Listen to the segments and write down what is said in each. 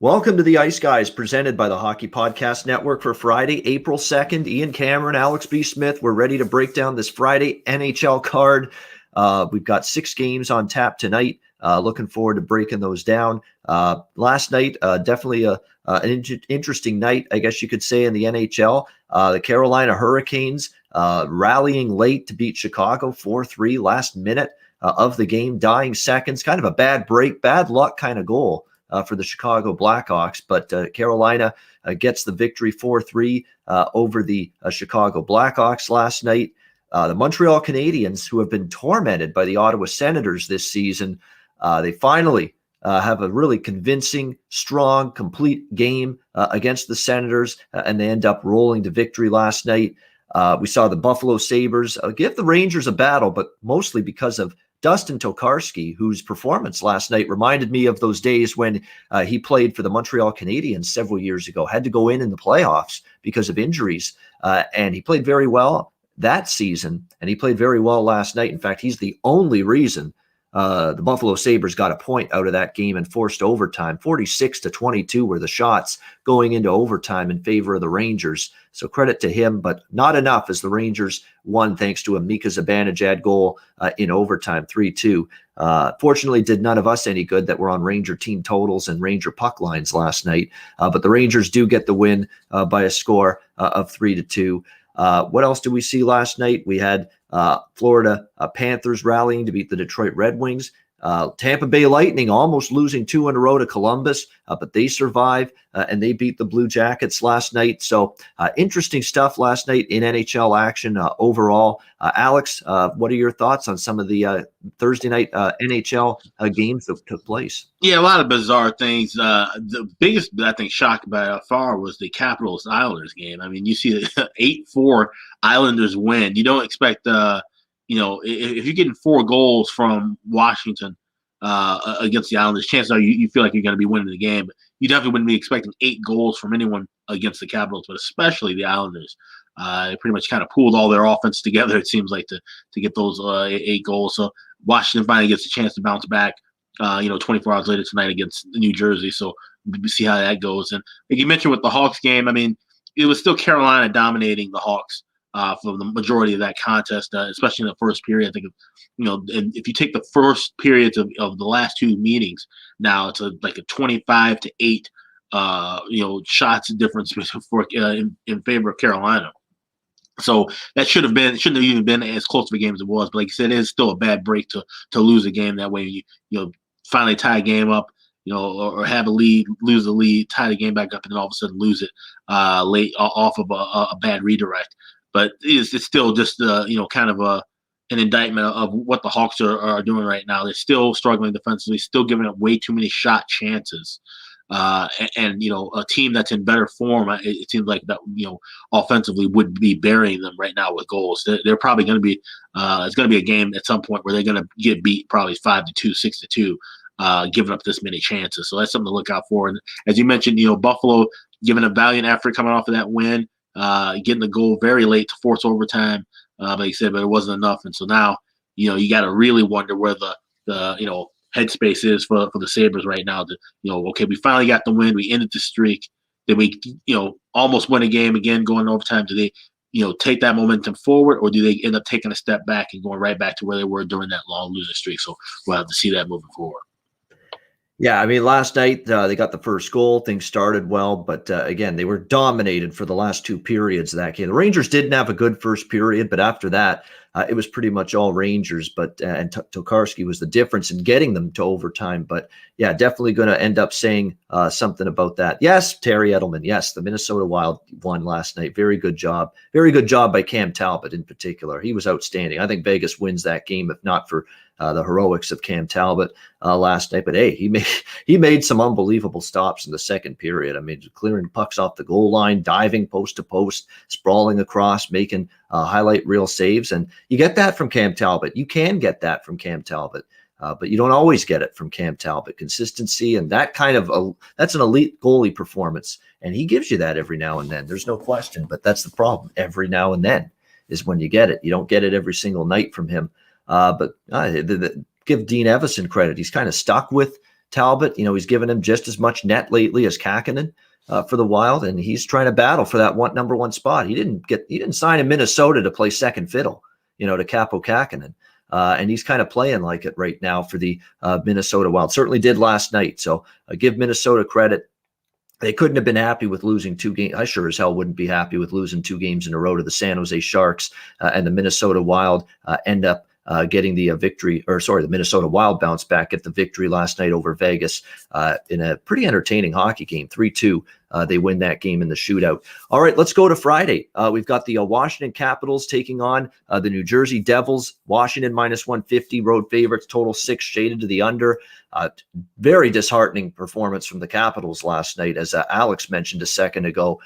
Welcome to the Ice Guys, presented by the Hockey Podcast Network for Friday, April 2nd. Ian Cameron, Alex B. Smith, we're ready to break down this Friday NHL card. We've got 6 games on tap tonight. Looking forward to breaking those down. Last night, definitely an interesting night, I guess you could say, in the NHL. The Carolina Hurricanes rallying late to beat Chicago 4-3 last minute of the game, dying seconds. Kind of a bad break, bad luck kind of goal for the Chicago Blackhawks, but Carolina gets the victory 4-3 over the Chicago Blackhawks last night. The Montreal Canadiens, who have been tormented by the Ottawa Senators this season, they finally have a really convincing, strong, complete game against the Senators, and they end up rolling to victory last night. We saw the Buffalo Sabres give the Rangers a battle, but mostly because of Dustin Tokarski, whose performance last night reminded me of those days when he played for the Montreal Canadiens several years ago, had to go in the playoffs because of injuries. And he played very well that season, and he played very well last night. In fact, he's the only reason the Buffalo Sabres got a point out of that game and forced overtime. 46-22 were the shots going into overtime in favor of the Rangers. So credit to him, but not enough, as the Rangers won thanks to a Mika Zibanejad goal in overtime, 3-2. Fortunately, did none of us any good that were on Ranger team totals and Ranger puck lines last night. But the Rangers do get the win by a score of 3-2. What else did we see last night? We had Florida Panthers rallying to beat the Detroit Red Wings. Tampa Bay Lightning almost losing 2 in a row to Columbus, but they survive and they beat the Blue Jackets last night. So interesting stuff last night in NHL action overall. Alex, what are your thoughts on some of the Thursday night NHL games that took place? Yeah, a lot of bizarre things. The biggest, I think, shock by far was the Capitals Islanders game. I mean, you see the 8-4 Islanders win. You don't expect if you're getting 4 goals from Washington against the Islanders, chances are you feel like you're going to be winning the game. But you definitely wouldn't be expecting 8 goals from anyone against the Capitals, but especially the Islanders. They pretty much kind of pooled all their offense together, it seems like, to get those 8 goals. So Washington finally gets a chance to bounce back, 24 hours later tonight against New Jersey. So we'll see how that goes. And like you mentioned with the Hawks game, I mean, it was still Carolina dominating the Hawks for the majority of that contest, especially in the first period. I think, and if you take the first periods of the last 2 meetings, now it's like a 25-8, shots difference for in favor of Carolina. So that shouldn't have even been as close of a game as it was. But like you said, it is still a bad break to lose a game that way. You finally tie a game up, or have a lead, lose the lead, tie the game back up, and then all of a sudden lose it late off of a bad redirect. But it's still just kind of an indictment of what the Hawks are doing right now. They're still struggling defensively, still giving up way too many shot chances. And a team that's in better form, it seems like that offensively would be burying them right now with goals. They're probably going to be it's going to be a game at some point where they're going to get beat probably 5-2, 6-2, giving up this many chances. So that's something to look out for. And as you mentioned, Buffalo giving a valiant effort coming off of that win. Getting the goal very late to force overtime, like you said, but it wasn't enough. And so now, you got to really wonder where the headspace is for the Sabres right now. Okay, we finally got the win. We ended the streak. Then we, almost win a game again, going to overtime. Do they, take that momentum forward, or do they end up taking a step back and going right back to where they were during that long losing streak? So we'll have to see that moving forward. Yeah, I mean, last night they got the first goal. Things started well, but again, they were dominated for the last 2 periods of that game. The Rangers didn't have a good first period, but after that, it was pretty much all Rangers. But and Tokarski was the difference in getting them to overtime. But yeah, definitely going to end up saying something about that. Yes, Terry Edelman. Yes, the Minnesota Wild won last night. Very good job. Very good job by Cam Talbot in particular. He was outstanding. I think Vegas wins that game, if not for the heroics of Cam Talbot last night. But hey, he made some unbelievable stops in the second period. I mean, clearing pucks off the goal line, diving post to post, sprawling across, making highlight reel saves. And you get that from Cam Talbot. You can get that from Cam Talbot. But you don't always get it from Cam Talbot. Consistency and that kind of that's an elite goalie performance. And he gives you that every now and then. There's no question. But that's the problem. Every now and then is when you get it. You don't get it every single night from him. But give Dean Evison credit. He's kind of stuck with Talbot, he's given him just as much net lately as Kakkonen for the Wild, and he's trying to battle for that number one spot. He didn't sign in Minnesota to play second fiddle, to Capo Kakkonen. And he's kind of playing like it right now for the Minnesota Wild. Certainly did last night. So give Minnesota credit. They couldn't have been happy with losing 2 games. I sure as hell wouldn't be happy with losing 2 games in a row to the San Jose Sharks, and the Minnesota Wild end up getting the victory, the Minnesota Wild bounce back at the victory last night over Vegas in a pretty entertaining hockey game, 3-2. They win that game in the shootout. All right, let's go to Friday. We've got the Washington Capitals taking on the New Jersey Devils. Washington -150, road favorites, total 6 shaded to the under. Very disheartening performance from the Capitals last night, as Alex mentioned a second ago.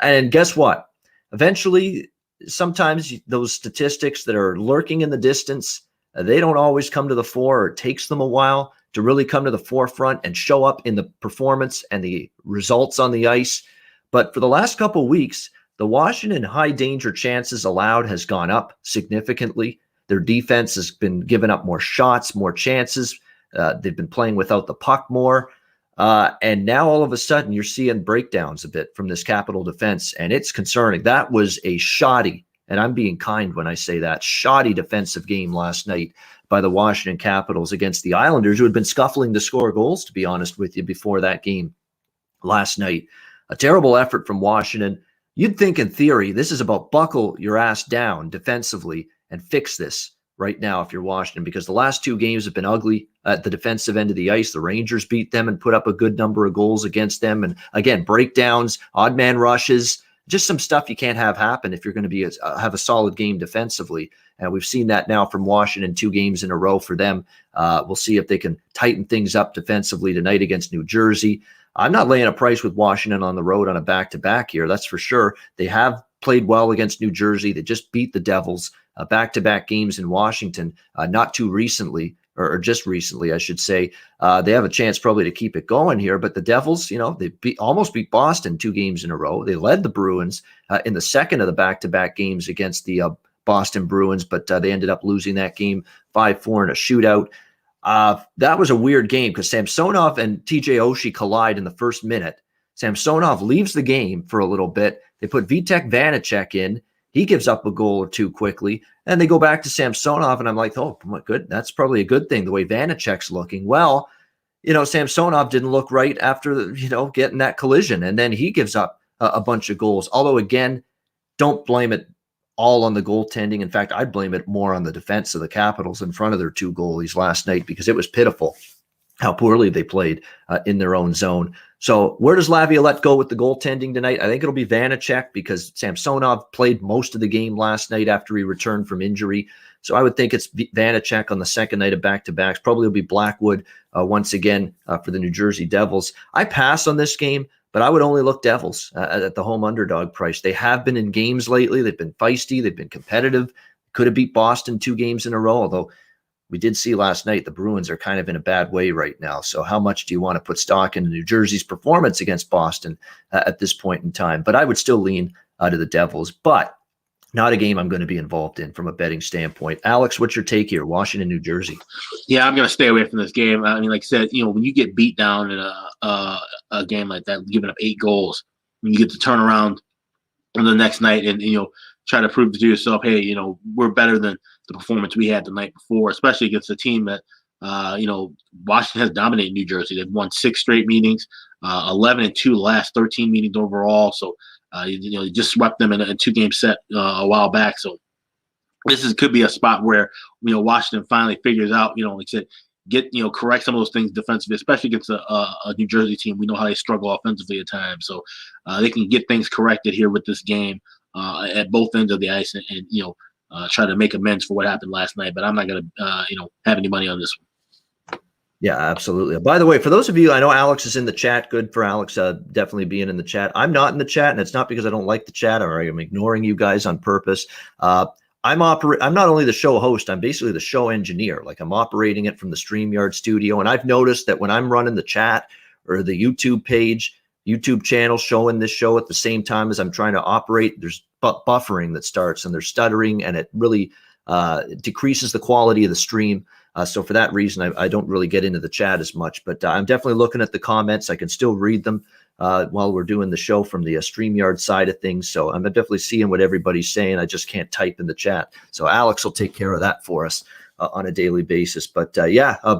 And guess what? Eventually, sometimes those statistics that are lurking in the distance, they don't always come to the fore, or it takes them a while to really come to the forefront and show up in the performance and the results on the ice. But for the last couple of weeks, the Washington high danger chances allowed has gone up significantly. Their defense has been giving up more shots, more chances. They've been playing without the puck more. And now all of a sudden you're seeing breakdowns a bit from this Capital defense, and it's concerning. That was a shoddy, and I'm being kind when I say that, shoddy defensive game last night by the Washington Capitals against the Islanders, who had been scuffling to score goals, to be honest with you, before that game last night. A terrible effort from Washington. You'd think in theory this is about buckle your ass down defensively and fix this right now if you're Washington, because the last 2 games have been ugly at the defensive end of the ice. The Rangers beat them and put up a good number of goals against them. And again, breakdowns, odd man rushes, just some stuff you can't have happen if you're going to have a solid game defensively. And we've seen that now from Washington 2 games in a row for them. We'll see if they can tighten things up defensively tonight against New Jersey. I'm not laying a price with Washington on the road on a back-to-back here. That's for sure. They have played well against New Jersey. They just beat the Devils. Back-to-back games in Washington, not too recently, or just recently, I should say. They have a chance probably to keep it going here, but the Devils, they almost beat Boston 2 games in a row. They led the Bruins in the second of the back-to-back games against the Boston Bruins, but they ended up losing that game 5-4 in a shootout. That was a weird game because Samsonov and TJ Oshie collide in the first minute. Samsonov leaves the game for a little bit. They put Vitek Vanacek in. He gives up a goal or 2 quickly, and they go back to Samsonov, and I'm like, oh, good. That's probably a good thing, the way Vanacek's looking. Well, Samsonov didn't look right after, getting that collision, and then he gives up a bunch of goals. Although, again, don't blame it all on the goaltending. In fact, I'd blame it more on the defense of the Capitals in front of their 2 goalies last night, because it was pitiful how poorly they played in their own zone. So where does Laviolette go with the goaltending tonight? I think it'll be Vanacek, because Samsonov played most of the game last night after he returned from injury. So I would think it's Vanacek on the second night of back-to-backs. Probably will be Blackwood once again for the New Jersey Devils. I pass on this game, but I would only look Devils at the home underdog price. They have been in games lately. They've been feisty. They've been competitive. Could have beat Boston 2 games in a row, although we did see last night the Bruins are kind of in a bad way right now. So how much do you want to put stock into New Jersey's performance against Boston at this point in time? But I would still lean to the Devils, but not a game I'm going to be involved in from a betting standpoint. Alex, what's your take here? Washington, New Jersey. Yeah, I'm going to stay away from this game. I mean, like I said, when you get beat down in a game like that, giving up 8 goals, when you get to turn around on the next night and try to prove to yourself, hey, we're better than the performance we had the night before, especially against a team that, Washington has dominated New Jersey. They've won 6 straight meetings, 11-2 the last 13 meetings overall. So, you just swept them in a 2-game set a while back. So this could be a spot where, Washington finally figures out, like I said, correct some of those things defensively, especially against a New Jersey team. We know how they struggle offensively at times. So they can get things corrected here with this game at both ends of the ice and try to make amends for what happened last night. But I'm not going to, have any money on this one. Yeah, absolutely. By the way, for those of you, I know Alex is in the chat. Good for Alex definitely being in the chat. I'm not in the chat, and it's not because I don't like the chat or I'm ignoring you guys on purpose. I'm not only the show host, I'm basically the show engineer. Like, I'm operating it from the StreamYard studio, and I've noticed that when I'm running the chat or the YouTube channel showing this show at the same time as I'm trying to operate, there's buffering that starts, and there's stuttering, and it really decreases the quality of the stream So for that reason, I don't really get into the chat as much, but I'm definitely looking at the comments. I can still read them while we're doing the show from the StreamYard side of things. So I'm definitely seeing what everybody's saying. I just can't type in the chat. So Alex will take care of that for us on a daily basis. But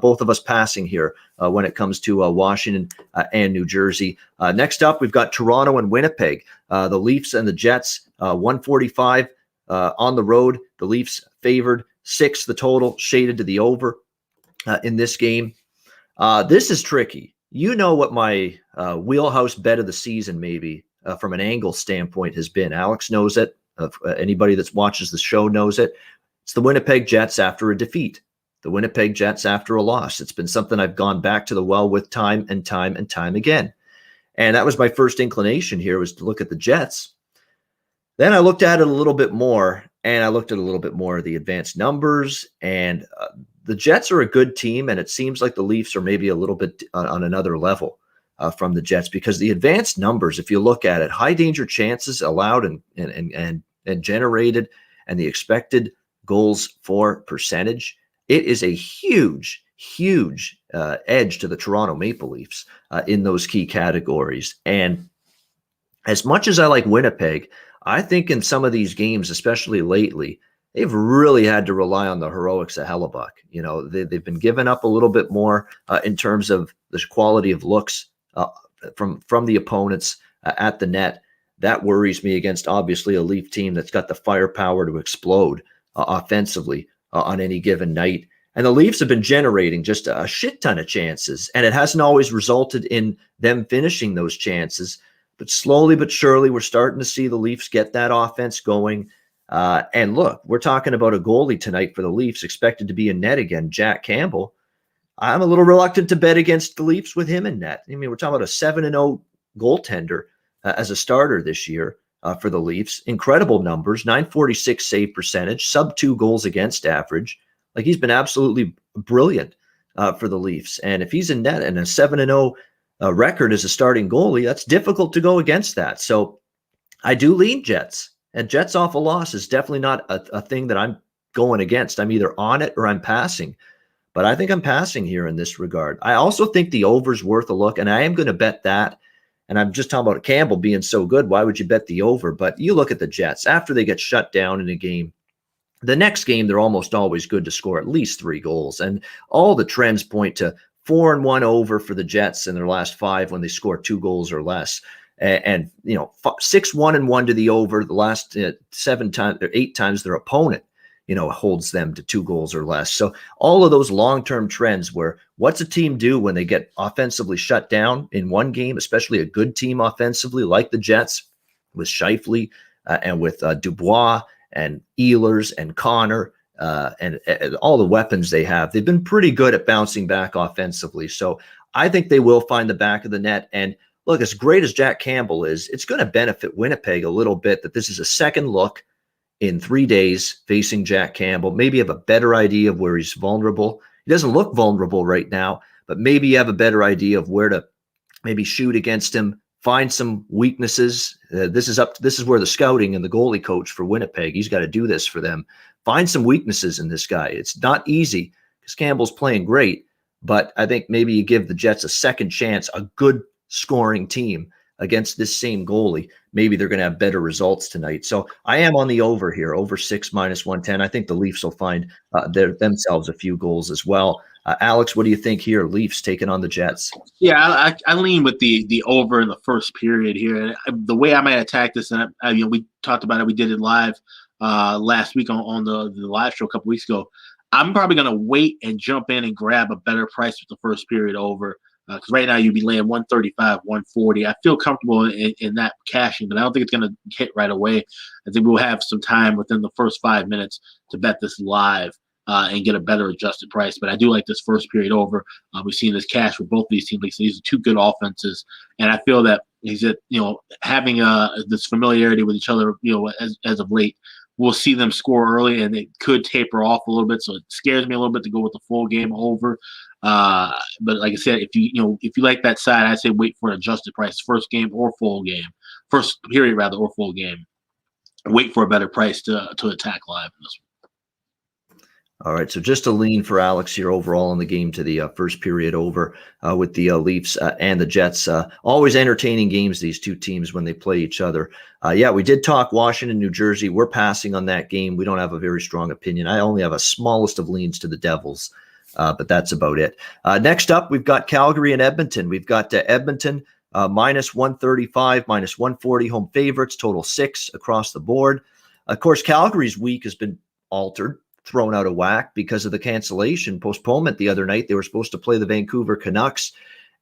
both of us passing here when it comes to Washington and New Jersey. Next up, we've got Toronto and Winnipeg. The Leafs and the Jets, 145 on the road. The Leafs favored 6, the total, shaded to the over in this game. This is tricky. You know what my wheelhouse bet of the season maybe from an angle standpoint has been. Alex knows it. Anybody that watches the show knows it. It's the Winnipeg Jets after a defeat. The Winnipeg Jets after a loss. It's been something I've gone back to the well with time and time and time again. And that was my first inclination here, was to look at the Jets. Then I looked at it a little bit more, and I looked at a little bit more of the advanced numbers, and the Jets are a good team, and it seems like the Leafs are maybe a little bit on another level from the Jets, because the advanced numbers, if you look at it, high danger chances allowed and generated, and the expected goals for percentage, it is a huge edge to the Toronto Maple Leafs in those key categories. And as much as I like Winnipeg, I think in some of these games, especially lately, they've really had to rely on the heroics of Hellebuck. You know, they've been giving up a little bit more in terms of the quality of looks from the opponents at the net. That worries me against, obviously, a Leaf team that's got the firepower to explode offensively on any given night. And the Leafs have been generating just a shit ton of chances, and it hasn't always resulted in them finishing those chances. But slowly but surely, we're starting to see the Leafs get that offense going. And look, we're talking about a goalie tonight for the Leafs expected to be in net again, Jack Campbell. I'm a little reluctant to bet against the Leafs with him in net. I mean, we're talking about a 7-0 goaltender as a starter this year for the Leafs. Incredible numbers, 946 save percentage, sub 2 goals against average. Like, he's been absolutely brilliant for the Leafs. And if he's in net and a 7-0 record as a starting goalie, that's difficult to go against that. So I do lean Jets, and Jets off a loss is definitely not a thing that I'm going against. I'm either on it or I'm passing, but I think I'm passing here in this regard. I also think the over's worth a look, and I am going to bet that. And I'm just talking about Campbell being so good. Why would you bet the over? But you look at the Jets after they get shut down in a game. The next game, they're almost always good to score at least 3 goals. And all the trends point to 4-1 over for the Jets in their last 5 when they score 2 goals or less. And 6-1-1 to the over the last 7 times or 8 times their opponent, holds them to 2 goals or less. So all of those long-term trends where what's a team do when they get offensively shut down in one game, especially a good team offensively like the Jets with Scheifele and with Dubois and Ehlers and Connor and all the weapons they have. They've been pretty good at bouncing back offensively. So I think they will find the back of the net. And look, as great as Jack Campbell is, it's going to benefit Winnipeg a little bit that this is a second look in 3 days facing Jack Campbell. Maybe you have a better idea of where he's vulnerable. He doesn't look vulnerable right now, but maybe you have a better idea of where to maybe shoot against him, find some weaknesses. This is where the scouting and the goalie coach for Winnipeg, he's got to do this for them. Find some weaknesses in this guy. It's not easy because Campbell's playing great, but I think maybe you give the Jets a second chance, a good scoring team against this same goalie. Maybe they're going to have better results tonight. So I am on the over here, over 6 minus 110. I think the Leafs will find themselves a few goals as well. Alex, what do you think here? Leafs taking on the Jets. Yeah, I lean with the over in the first period here. The way I might attack this, and we talked about it, we did it live last week on the live show a couple weeks ago. I'm probably going to wait and jump in and grab a better price with the first period over. Because right now you'd be laying 135, 140. I feel comfortable in that cashing, but I don't think it's going to hit right away. I think we'll have some time within the first 5 minutes to bet this live and get a better adjusted price. But I do like this first period over. We've seen this cash with both these teams. These are 2 good offenses, and I feel that having this familiarity with each other, as of late, we'll see them score early, and it could taper off a little bit. So it scares me a little bit to go with the full game over. But like I said, if you like that side, I say wait for an adjusted price, first period rather, or full game. Wait for a better price to attack live in this one. All right, so just a lean for Alex here overall in the game to the first period over with the Leafs and the Jets. Always entertaining games, these two teams, when they play each other. Yeah, we did talk Washington, New Jersey. We're passing on that game. We don't have a very strong opinion. I only have a smallest of leans to the Devils, but that's about it. Next up, we've got Calgary and Edmonton. We've got Edmonton minus 135, minus 140 home favorites, total 6 across the board. Of course, Calgary's week has been altered, thrown out of whack because of the postponement the other night. They were supposed to play the Vancouver Canucks.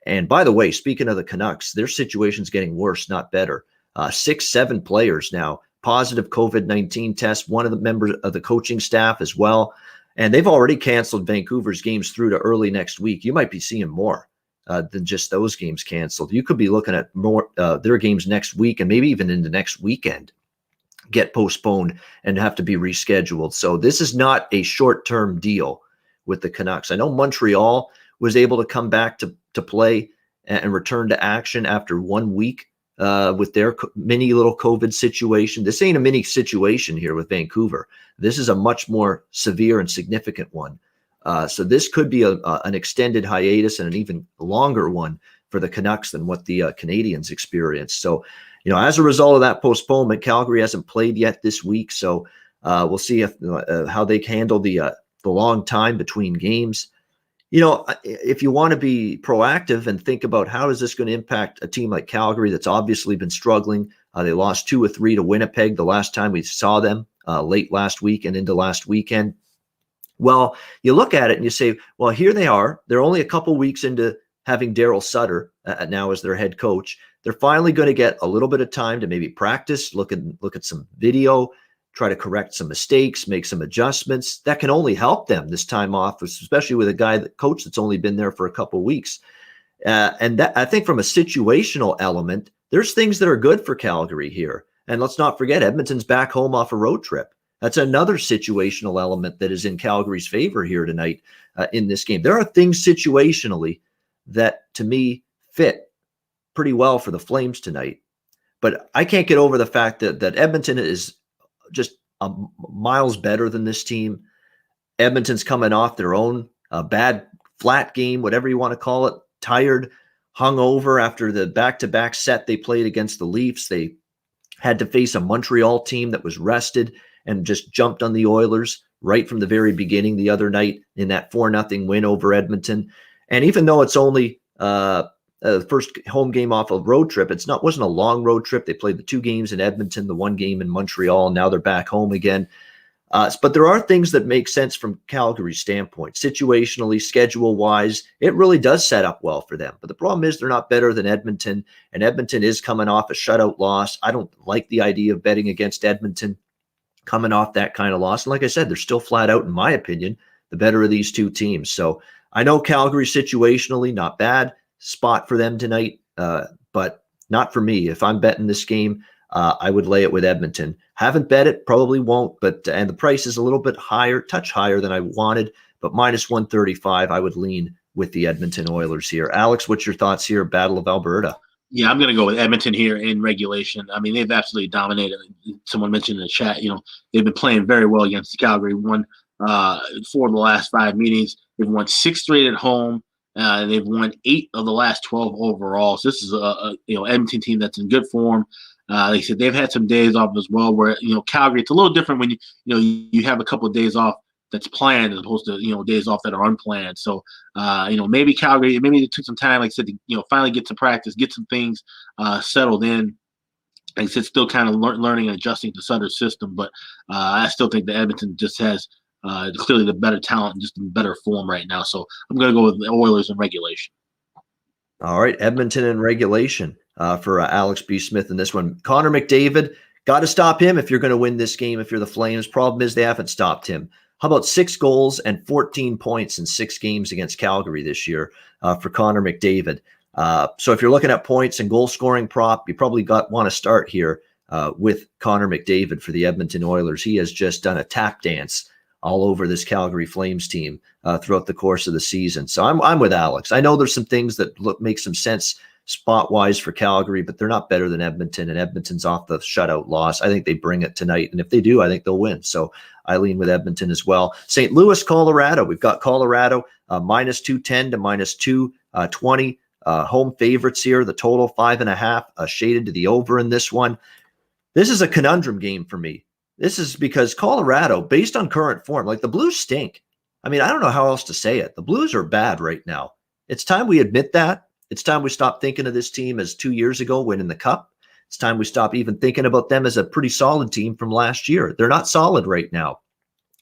And by the way, speaking of the Canucks, their situation's getting worse, not better. 6-7 players now, positive COVID-19 test, one of the members of the coaching staff as well. And they've already canceled Vancouver's games through to early next week. You might be seeing more than just those games canceled. You could be looking at more their games next week and maybe even into next weekend get postponed and have to be rescheduled. So this is not a short-term deal with the Canucks. I know Montreal was able to come back to play and return to action after 1 week with their mini little COVID situation. This ain't a mini situation here with Vancouver. This is a much more severe and significant one. So this could be an extended hiatus and an even longer one for the Canucks than what the Canadiens experienced. So, as a result of that postponement, Calgary hasn't played yet this week. So we'll see how they handle the long time between games. If you want to be proactive and think about how is this going to impact a team like Calgary that's obviously been struggling. They lost 2 or 3 to Winnipeg the last time we saw them late last week and into last weekend. Well, you look at it and you say, well, here they are. They're only a couple weeks into having Daryl Sutter now as their head coach. They're finally going to get a little bit of time to maybe practice, look at some video, try to correct some mistakes, make some adjustments. That can only help them this time off, especially with a coach that's only been there for a couple weeks. And that, I think from a situational element, there's things that are good for Calgary here. And let's not forget, Edmonton's back home off a road trip. That's another situational element that is in Calgary's favor here tonight in this game. There are things situationally that, to me, fit pretty well for the Flames tonight. But I can't get over the fact that Edmonton is just miles better than this team. Edmonton's coming off their own bad flat game, whatever you want to call it, tired, hungover after the back-to-back set they played against the Leafs. They had to face a Montreal team that was rested and just jumped on the Oilers right from the very beginning the other night in that 4-0 win over Edmonton. And even though it's only first home game off a road trip, wasn't a long road trip. They played the 2 games in Edmonton, the 1 game in Montreal, and now they're back home again. But there are things that make sense from Calgary's standpoint. Situationally, schedule-wise, it really does set up well for them. But the problem is they're not better than Edmonton, and Edmonton is coming off a shutout loss. I don't like the idea of betting against Edmonton coming off that kind of loss. And like I said, they're still flat out, in my opinion, the better of these two teams. So I know Calgary situationally, not bad spot for them tonight, but not for me. If I'm betting this game, I would lay it with Edmonton. Haven't bet it, probably won't, and the price is a little bit higher, touch higher than I wanted, but minus 135, I would lean with the Edmonton Oilers here. Alex, what's your thoughts here? Battle of Alberta. Yeah, I'm going to go with Edmonton here in regulation. I mean, they've absolutely dominated. Someone mentioned in the chat, they've been playing very well against Calgary. Won 4 of the last 5 meetings. They've won 6 straight at home. They've won 8 of the last 12 overall. So this is a Edmonton team that's in good form. Like I said, they've had some days off as well. Where Calgary, it's a little different when you have a couple of days off that's planned as opposed to days off that are unplanned. So maybe Calgary, maybe it took some time, like I said, to finally get to practice, get some things settled in. Like I said, still kind of learning and adjusting to Sutter's system, but I still think that Edmonton just has clearly the better talent and just in better form right now. So I'm going to go with the Oilers in regulation. All right, Edmonton in regulation for Alex B. Smith in this one. Connor McDavid, got to stop him if you're going to win this game if you're the Flames. Problem is they haven't stopped him. How about 6 goals and 14 points in 6 games against Calgary this year for Connor McDavid? So if you're looking at points and goal scoring prop, you probably want to start here with Connor McDavid for the Edmonton Oilers. He has just done a tap dance all over this Calgary Flames team throughout the course of the season. So I'm with Alex. I know there's some things that make some sense spot-wise for Calgary, but they're not better than Edmonton, and Edmonton's off the shutout loss. I think they bring it tonight, and if they do, I think they'll win. So I lean with Edmonton as well. St. Louis, Colorado. We've got Colorado minus 210 to minus 220. Home favorites here. The total 5.5, shaded to the over in this one. This is a conundrum game for me. This is because Colorado, based on current form, like the Blues stink. I mean, I don't know how else to say it. The Blues are bad right now. It's time we admit that. It's time we stop thinking of this team as 2 years ago winning the Cup. It's time we stop even thinking about them as a pretty solid team from last year. They're not solid right now.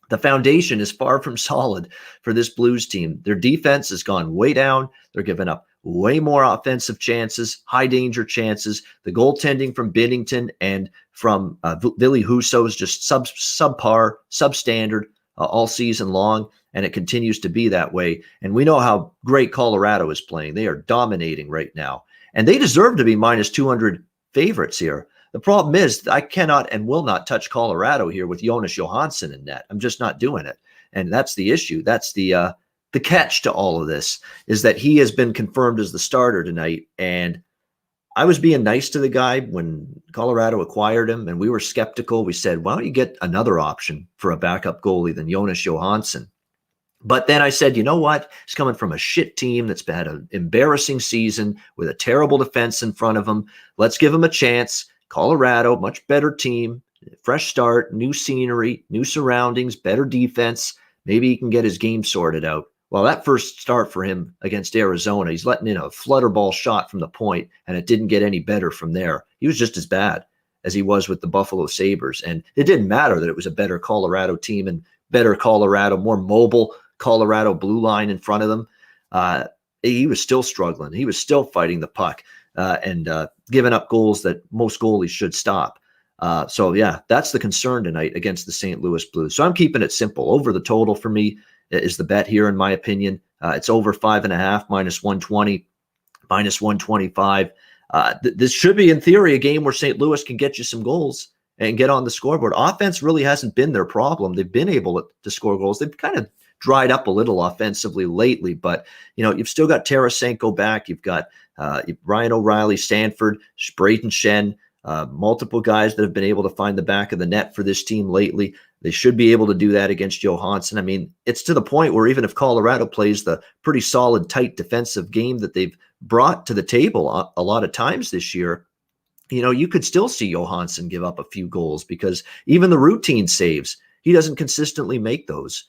The foundation is far from solid for this Blues team. Their defense has gone way down. They're giving up way more offensive chances, high danger chances. The goaltending from Binnington and from Ville Husso is just subpar, substandard all season long, and it continues to be that way. And we know how great Colorado is playing. They are dominating right now, and they deserve to be minus 200 favorites here. The problem is I cannot and will not touch Colorado here with Jonas Johansson in net. I'm just not doing it. And that's the issue. That's the catch to all of this, is that he has been confirmed as the starter tonight. And I was being nice to the guy when Colorado acquired him, and we were skeptical. We said, why don't you get another option for a backup goalie than Jonas Johansson? But then I said, you know what? He's coming from a shit team that's had an embarrassing season with a terrible defense in front of him. Let's give him a chance. Colorado, much better team, fresh start, new scenery, new surroundings, better defense. Maybe he can get his game sorted out. Well, that first start for him against Arizona, he's letting in a flutter ball shot from the point, and it didn't get any better from there. He was just as bad as he was with the Buffalo Sabres. And it didn't matter that it was a better Colorado team and better Colorado, more mobile Colorado blue line in front of them. He was still struggling. He was still fighting the puck and giving up goals that most goalies should stop. So, yeah, that's the concern tonight against the St. Louis Blues. So I'm keeping it simple. Over the total for me is the bet here, in my opinion. It's over 5.5, minus 120, minus 125. This should be, in theory, a game where St. Louis can get you some goals and get on the scoreboard. Offense really hasn't been their problem. They've been able to score goals. They've kind of dried up a little offensively lately, but you've still got Tarasenko back. You've got Ryan O'Reilly, Stanford, Brayden Schenn, multiple guys that have been able to find the back of the net for this team lately. They should be able to do that against Johansson. I mean, it's to the point where even if Colorado plays the pretty solid, tight defensive game that they've brought to the table a lot of times this year, you could still see Johansson give up a few goals, because even the routine saves, he doesn't consistently make those.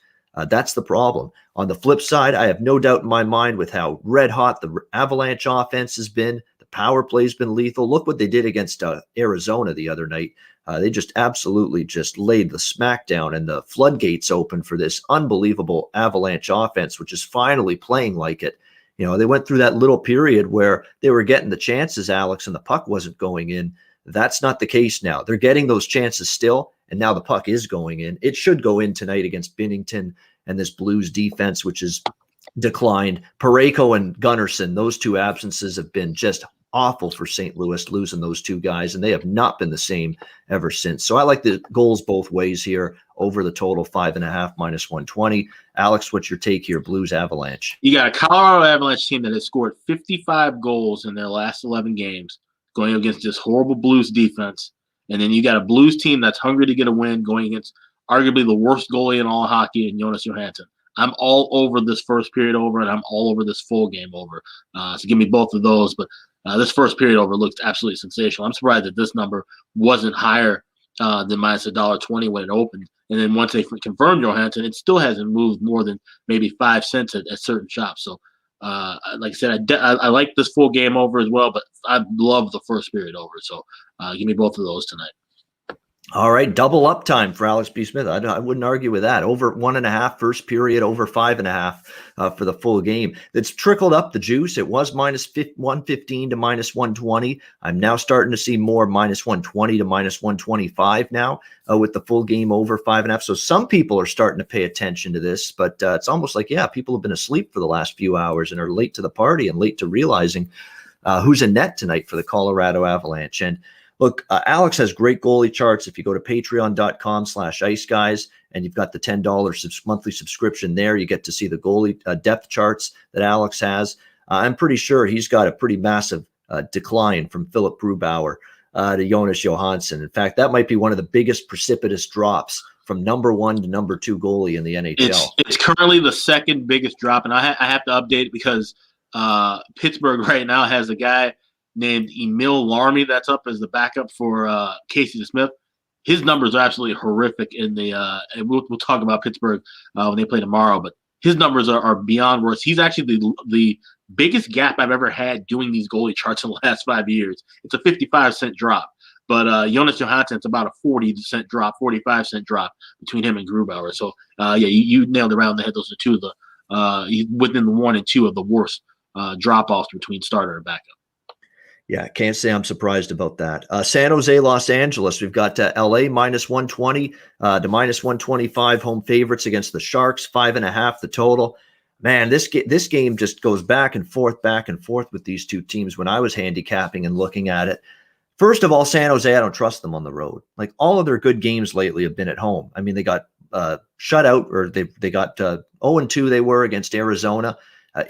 That's the problem. On the flip side, I have no doubt in my mind with how red hot the Avalanche offense has been. The power play's been lethal. Look what they did against Arizona the other night. They just absolutely just laid the smackdown, and the floodgates open for this unbelievable Avalanche offense, which is finally playing like it. They went through that little period where they were getting the chances, Alex, and the puck wasn't going in. That's not the case now. They're getting those chances still, and now the puck is going in. It should go in tonight against Binnington and this Blues defense, which has declined. Parayko and Gunnarsson, those two absences have been just awful for St. Louis, losing those two guys, and they have not been the same ever since. So I like the goals both ways here, over the total 5.5, minus 120. Alex, what's your take here? Blues Avalanche. You got a Colorado Avalanche team that has scored 55 goals in their last 11 games, going against this horrible Blues defense. And then you got a Blues team that's hungry to get a win, going against arguably the worst goalie in all hockey, in Jonas Johansson. I'm all over this first period over, and I'm all over this full game over. So give me both of those. But this first period over looks absolutely sensational. I'm surprised that this number wasn't higher than minus $1.20 when it opened. And then once they confirmed Johansson, it still hasn't moved more than maybe 5 cents at certain shops. So, like I said, I like this full game over as well, but I love the first period over. So give me both of those tonight. All right, double up time for Alex B. Smith. I wouldn't argue with that. Over 1.5 first period, over 5.5 for the full game. It's trickled up the juice. It was minus 115 to minus 120. I'm now starting to see more minus 120 to minus 125 now with the full game over 5.5. So some people are starting to pay attention to this, but it's almost like, people have been asleep for the last few hours and are late to the party and late to realizing who's in net tonight for the Colorado Avalanche. And look, Alex has great goalie charts. If you go to patreon.com/Ice Guys and you've got the $10 monthly subscription there, you get to see the goalie depth charts that Alex has. I'm pretty sure he's got a pretty massive decline from Philip Grubauer to Jonas Johansson. In fact, that might be one of the biggest precipitous drops from number 1 to number 2 goalie in the NHL. It's currently the second biggest drop, and I have to update it because Pittsburgh right now has a guy named Emil Larmy that's up as the backup for Casey Smith. His numbers are absolutely horrific in the and we'll talk about Pittsburgh when they play tomorrow, but his numbers are beyond worse. He's actually the biggest gap I've ever had doing these goalie charts in the last 5 years. It's a 55-cent drop. But Jonas Johansson, it's about a 40-cent drop, 45-cent drop between him and Grubauer. So, you nailed it around the head. Those are two of the within the 1 and 2 of the worst drop-offs between starter and backup. Yeah, can't say I'm surprised about that. San Jose, Los Angeles. We've got LA minus 120 to minus 125 home favorites against the Sharks, 5.5 the total. Man, this game just goes back and forth with these two teams when I was handicapping and looking at it. First of all, San Jose, I don't trust them on the road. Like, all of their good games lately have been at home. I mean, they got shut out, or they got 0-2 they were against Arizona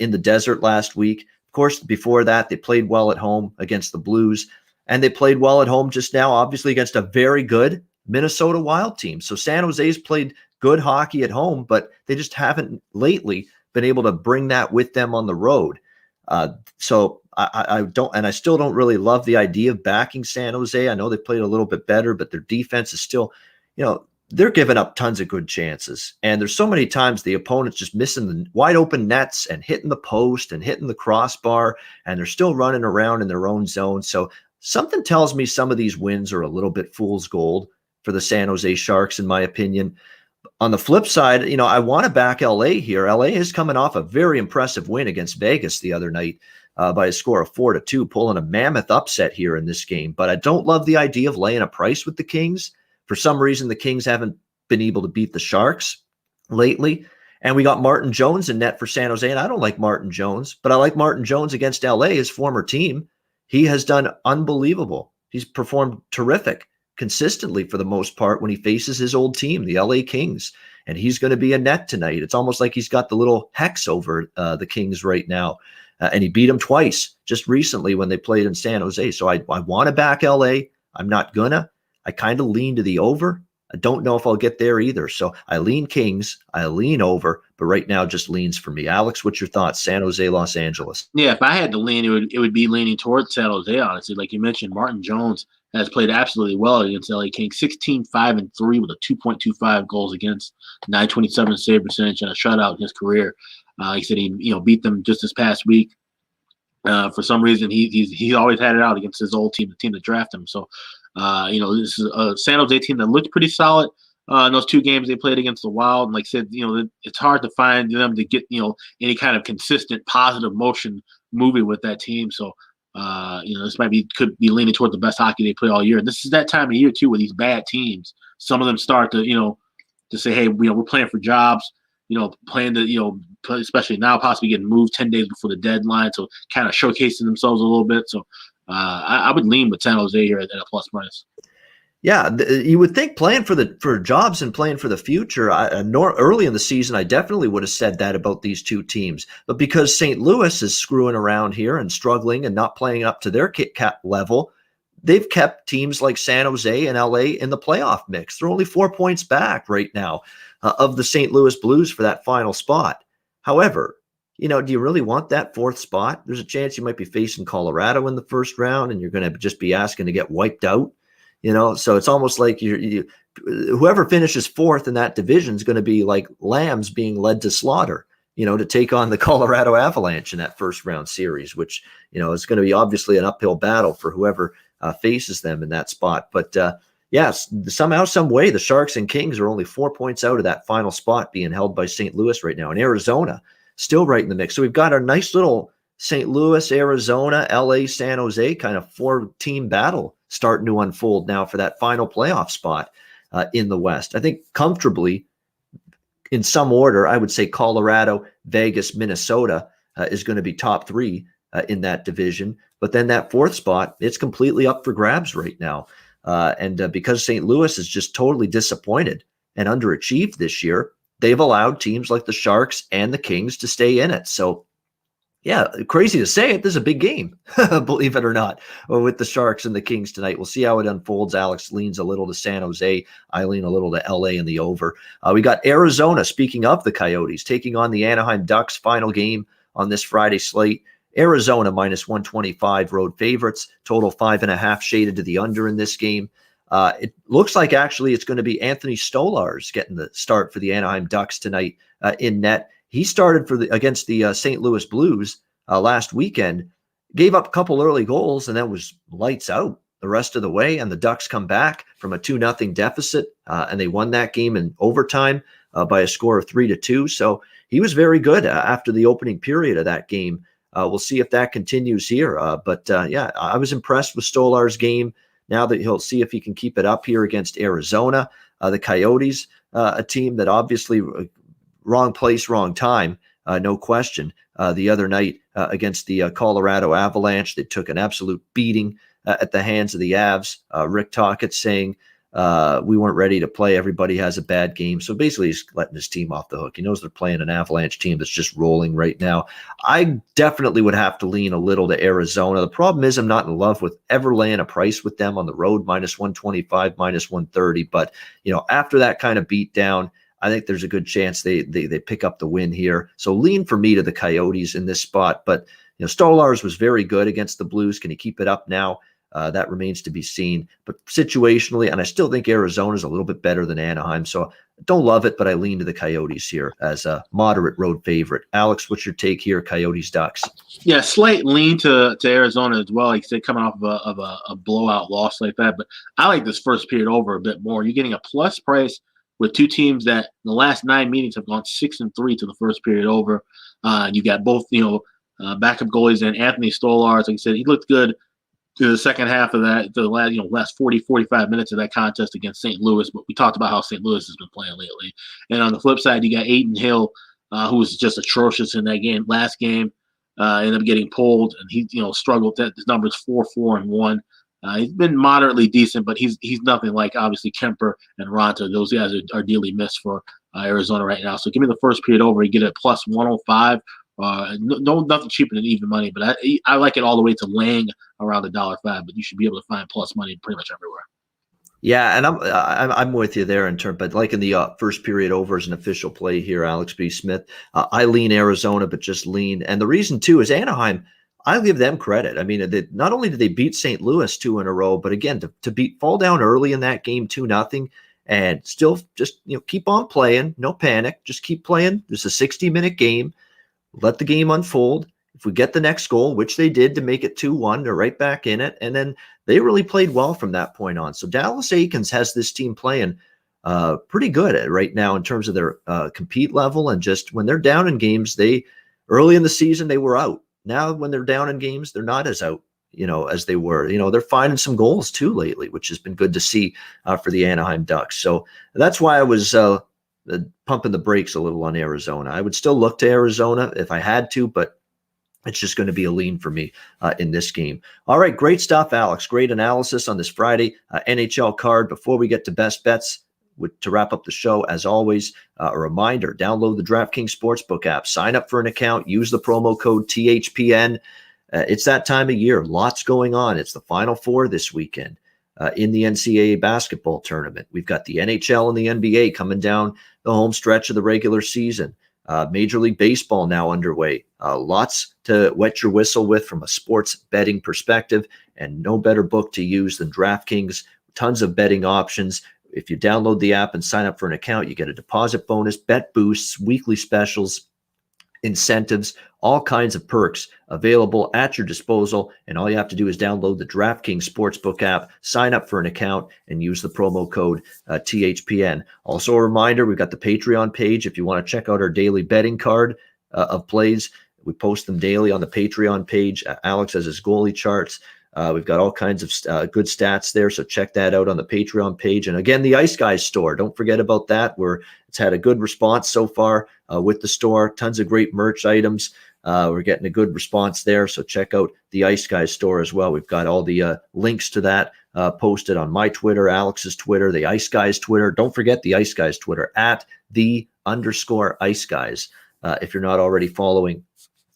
in the desert last week. Of course, before that, they played well at home against the Blues, and they played well at home just now, obviously, against a very good Minnesota Wild team. So San Jose's played good hockey at home, but they just haven't lately been able to bring that with them on the road. So I don't, and I still don't really love the idea of backing San Jose. I know they played a little bit better, but their defense is still, they're giving up tons of good chances. And there's so many times the opponent's just missing the wide open nets and hitting the post and hitting the crossbar, and they're still running around in their own zone. So something tells me some of these wins are a little bit fool's gold for the San Jose Sharks, in my opinion. On the flip side, I want to back LA here. LA is coming off a very impressive win against Vegas the other night by a score of 4-2, pulling a mammoth upset here in this game. But I don't love the idea of laying a price with the Kings. For some reason, the Kings haven't been able to beat the Sharks lately. And we got Martin Jones in net for San Jose, and I don't like Martin Jones, but I like Martin Jones against LA, his former team. He has done unbelievable. He's performed terrific consistently for the most part when he faces his old team, the LA Kings, and he's going to be a net tonight. It's almost like he's got the little hex over the Kings right now, and he beat them twice just recently when they played in San Jose. So I want to back LA. I'm not gonna. I kind of lean to the over. I don't know if I'll get there either. So I lean Kings, I lean over, but right now just leans for me. Alex, what's your thoughts? San Jose, Los Angeles. Yeah, if I had to lean, it would be leaning towards San Jose, honestly. Like you mentioned, Martin Jones has played absolutely well against LA Kings, 16-5-3 with a 2.25 goals against, 927 save percentage, and a shutout in his career. He said he beat them just this past week. For some reason, he's always had it out against his old team, the team that drafted him. So, this is a San Jose team that looked pretty solid in those two games they played against the Wild. And like I said, it's hard to find them to get, any kind of consistent positive motion moving with that team. So, this could be leaning toward the best hockey they play all year. And this is that time of year too, with these bad teams. Some of them start to, to say, hey, we're playing for jobs, playing to, especially now possibly getting moved 10 days before the deadline. So kind of showcasing themselves a little bit. So I would lean with San Jose here at a plus minus. Yeah, you would think playing for jobs and playing for the future. Early in the season, I definitely would have said that about these two teams. But because St. Louis is screwing around here and struggling and not playing up to their Kit Kat level, they've kept teams like San Jose and LA in the playoff mix. They're only 4 points back right now of the St. Louis Blues for that final spot. However, do you really want that fourth spot? There's a chance you might be facing Colorado in the first round, and you're going to just be asking to get wiped out. So it's almost like whoever finishes fourth in that division is going to be like lambs being led to slaughter, to take on the Colorado Avalanche in that first round series, which, is going to be obviously an uphill battle for whoever faces them in that spot. But yes, somehow, some way, the Sharks and Kings are only 4 points out of that final spot being held by St. Louis right now, and Arizona still right in the mix. So we've got our nice little St. Louis, Arizona, LA, San Jose kind of 4-team battle starting to unfold now for that final playoff spot in the West. I think comfortably, in some order, I would say Colorado, Vegas, Minnesota is going to be top 3 in that division. But then that fourth spot, it's completely up for grabs right now. And because St. Louis is just totally disappointed and underachieved this year, they've allowed teams like the Sharks and the Kings to stay in it. So Yeah, crazy to say it. This is a big game, believe it or not, with the Sharks and the Kings tonight. We'll see how it unfolds. Alex leans a little to San Jose. I lean a little to LA in the over. We got Arizona, speaking of the Coyotes, taking on the Anaheim Ducks. Final game on this Friday slate. Arizona minus 125 road favorites. Total 5.5 shaded to the under in this game. It looks like actually it's going to be Anthony Stolarz getting the start for the Anaheim Ducks tonight in net. He started against the St. Louis Blues last weekend, gave up a couple early goals, and then was lights out the rest of the way. And the Ducks come back from a 2-0 deficit, and they won that game in overtime by a score of 3-2. So he was very good after the opening period of that game. We'll see if that continues here. But I was impressed with Stolar's game. Now that he'll see if he can keep it up here against Arizona, the Coyotes, a team that obviously wrong place, wrong time, no question. The other night against the Colorado Avalanche, they took an absolute beating at the hands of the Avs. Rick Tocchet saying we weren't ready to play. Everybody has a bad game. So basically he's letting his team off the hook. He knows they're playing an Avalanche team that's just rolling right now. I definitely would have to lean a little to Arizona. The problem is I'm not in love with ever laying a price with them on the road, minus 125, minus 130. But, after that kind of beat down, I think there's a good chance they pick up the win here. So lean for me to the Coyotes in this spot. But, Stolarz was very good against the Blues. Can he keep it up now? That remains to be seen. But situationally, and I still think Arizona is a little bit better than Anaheim. So I don't love it, but I lean to the Coyotes here as a moderate road favorite. Alex, what's your take here, Coyotes Ducks? Yeah, slight lean to Arizona as well. Like you said, coming off of a blowout loss like that. But I like this first period over a bit more. You're getting a plus price with two teams that in the last 9 meetings have gone 6-3 to the first period over. You got both, backup goalies and Anthony Stolarz. Like I said, he looked good to the second half of that, the last 40, 45 minutes of that contest against St. Louis. But we talked about how St. Louis has been playing lately. And on the flip side, you got Aiden Hill, who was just atrocious in that game. Last game, ended up getting pulled, and he, struggled. His number is 4-4-1. He's been moderately decent, but he's nothing like obviously Kemper and Ronta. Those guys are dearly missed for Arizona right now. So give me the first period over. You get it plus 105. Nothing cheaper than even money, but I like it all the way to laying around $1.05. But you should be able to find plus money pretty much everywhere. Yeah, and I'm with you there in terms, but like in the first period over as an official play here, Alex B. Smith, I lean Arizona, but just lean. And the reason too is Anaheim. I give them credit. I mean, not only did they beat St. Louis 2 in a row, but again, to fall down early in that game 2-0 and still just keep on playing, no panic, just keep playing. There's a 60-minute game. Let the game unfold. If we get the next goal, which they did to make it 2-1, they're right back in it. And then they really played well from that point on. So Dallas Eakins has this team playing pretty good right now in terms of their compete level. And just when they're down in games, early in the season, they were out. Now, when they're down in games, they're not as out, as they were. They're finding some goals too lately, which has been good to see for the Anaheim Ducks. So that's why I was pumping the brakes a little on Arizona. I would still look to Arizona if I had to, but it's just going to be a lean for me in this game. All right, great stuff, Alex. Great analysis on this Friday NHL card. Before we get to best bets, to wrap up the show, as always, a reminder, download the DraftKings Sportsbook app, sign up for an account, use the promo code THPN. It's that time of year. Lots going on. It's the Final Four this weekend in the NCAA basketball tournament. We've got the NHL and the NBA coming down the home stretch of the regular season. Major League Baseball now underway. Lots to wet your whistle with from a sports betting perspective, and no better book to use than DraftKings. Tons of betting options. If you download the app and sign up for an account, you get a deposit bonus, bet boosts, weekly specials, incentives, all kinds of perks available at your disposal. And all you have to do is download the DraftKings Sportsbook app, sign up for an account, and use the promo code THPN. Also a reminder, we've got the Patreon page. If you want to check out our daily betting card of plays, we post them daily on the Patreon page. Alex has his goalie charts. We've got all kinds of good stats there, so check that out on the Patreon page. And again, the Ice Guys store. Don't forget about that. It's had a good response so far with the store. Tons of great merch items. We're getting a good response there, so check out the Ice Guys store as well. We've got all the links to that posted on my Twitter, Alex's Twitter, the Ice Guys Twitter. Don't forget the Ice Guys Twitter, @the_Ice Guys. If you're not already following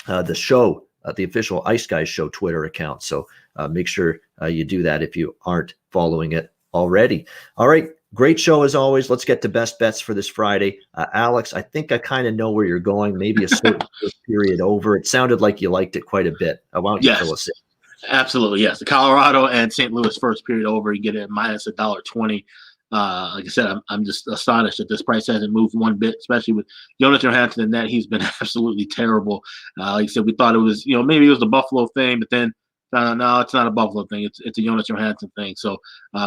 the show, the official Ice Guys Show Twitter account. So make sure you do that if you aren't following it already. All right. Great show as always. Let's get to best bets for this Friday. Alex, I think I kind of know where you're going. Maybe a certain period over. It sounded like you liked it quite a bit. Why don't you fill us in? Absolutely, yes. The Colorado and St. Louis first period over, you get it at minus $1.20. Like I said, I'm just astonished that this price hasn't moved one bit, especially with Jonas Johansson in net. He's been absolutely terrible. Like I said, we thought it was, maybe it was the Buffalo thing, but then no, it's not a Buffalo thing. It's a Jonas Johansson thing. So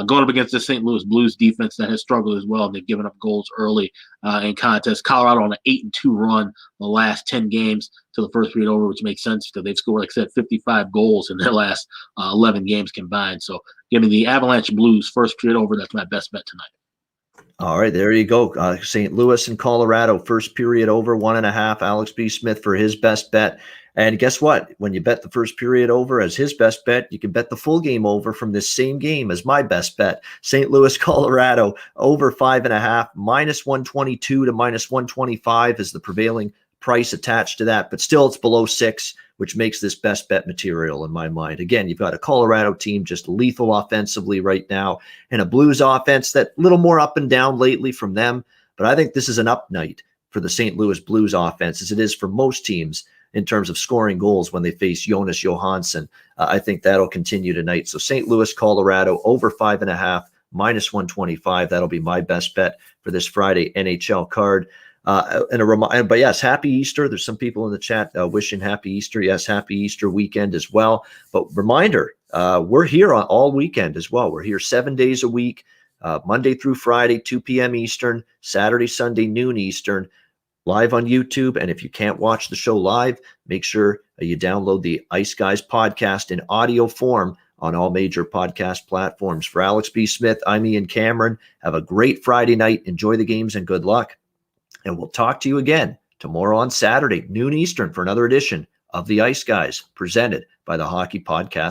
going up against the St. Louis Blues defense that has struggled as well, and they've given up goals early in contests. Colorado on an 8-2 run the last 10 games to the first period over, which makes sense because they've scored, like I said, 55 goals in their last 11 games combined. So give me the Avalanche Blues first period over. That's my best bet tonight. All right, there you go. St. Louis and Colorado, first period over 1.5. Alex B. Smith for his best bet. And guess what? When you bet the first period over as his best bet, you can bet the full game over from this same game as my best bet. St. Louis, Colorado, over 5.5, minus 122 to minus 125 is the prevailing price attached to that. But still, it's below 6, which makes this best bet material in my mind. Again, you've got a Colorado team just lethal offensively right now, and a Blues offense that a little more up and down lately from them. But I think this is an up night for the St. Louis Blues offense, as it is for most teams in terms of scoring goals when they face Jonas Johansson. I think that'll continue tonight. So St. Louis, Colorado, over 5.5, minus 125. That'll be my best bet for this Friday NHL card. But yes, happy Easter. There's some people in the chat wishing happy Easter. Yes, happy Easter weekend as well. But reminder, we're here on all weekend as well. We're here 7 days a week, Monday through Friday, 2 p.m. Eastern, Saturday, Sunday, noon Eastern, live on YouTube. And if you can't watch the show live, make sure you download the Ice Guys podcast in audio form on all major podcast platforms. For Alex B. Smith, I'm Ian Cameron. Have a great Friday night. Enjoy the games and good luck. And we'll talk to you again tomorrow on Saturday, noon Eastern, for another edition of the Ice Guys, presented by the Hockey Podcast